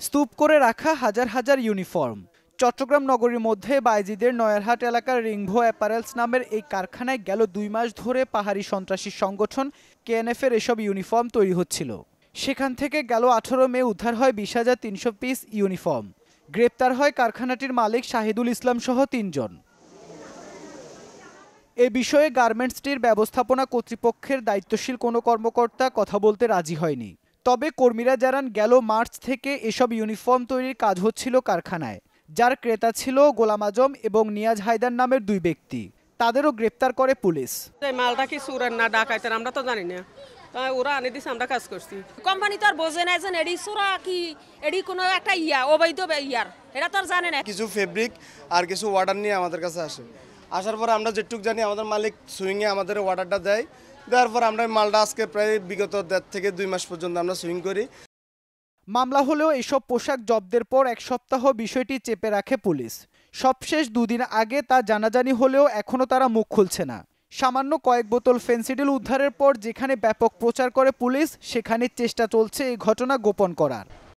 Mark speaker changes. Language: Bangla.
Speaker 1: স্তূপ করে রাখা হাজার হাজার ইউনিফর্ম। চট্টগ্রাম নগরীর মধ্যে বায়েজিদের নয়ারহাট এলাকার রিংভো অ্যাপারেলস নামের এই কারখানায় গেল 2 মাস ধরে পাহাড়ি সন্ত্রাসী সংগঠন কেএনএফ এর এসব ইউনিফর্ম তৈরি হচ্ছিল। সেখান থেকে গেল 18 মে উদ্ধার হয় 20,300 পিস ইউনিফর্ম। গ্রেপ্তার হয় কারখানাটির মালিক শাহিদুল ইসলাম সহ 3 জন। এ বিষয়ে গার্মেন্টসটির ব্যবস্থাপনা কর্তৃপক্ষের দায়িত্বশীল কোনো কর্মকর্তা কথা বলতে রাজি হয়নি। তবে কর্মীরা জানান গেল মার্চ থেকে এসব ইউনিফর্ম তৈরির কাজ হচ্ছিল কারখানায়, যার ক্রেতা ছিল গোলাম আজম এবং নিয়াজ হায়দার নামের 2 ব্যক্তি। তাদেরও গ্রেপ্তার করে পুলিশ।
Speaker 2: মালটা কি চুরের না ডাকাইতের আমরা তো জানি না, ওরা আনি দিছে, আমরা কাজ করছি।
Speaker 3: কোম্পানি তো আর বোঝে না যে এডি চোরা কি এডি কোনো একটা অবৈধ ইয়ার, এটা তো আর জানে না।
Speaker 4: কিছু ফেব্রিক আর কিছু অর্ডার নিয়ে আমাদের কাছে আসে। আসার পর আমরা যেটুক জানি আমাদের মালিক সুইংয়ে আমাদের অর্ডারটা দেয়। দেওয়ার পর আমরা মালটা আজকে প্রায় বিগত 1.5 থেকে 2 মাস পর্যন্ত আমরা সুইং করি।
Speaker 1: মামলা হলেও এসব পোশাক জব্দের পর 1 সপ্তাহ বিষয়টি চেপে রাখে পুলিশ। সবশেষ 2 দিন আগে তা জানাজানি হলেও এখনও তারা মুখ খুলছে না। সামান্য কয়েক বোতল ফেন্সিডিল উদ্ধারের পর যেখানে ব্যাপক প্রচার করে পুলিশ, সেখানে চেষ্টা চলছে এই ঘটনা গোপন করার।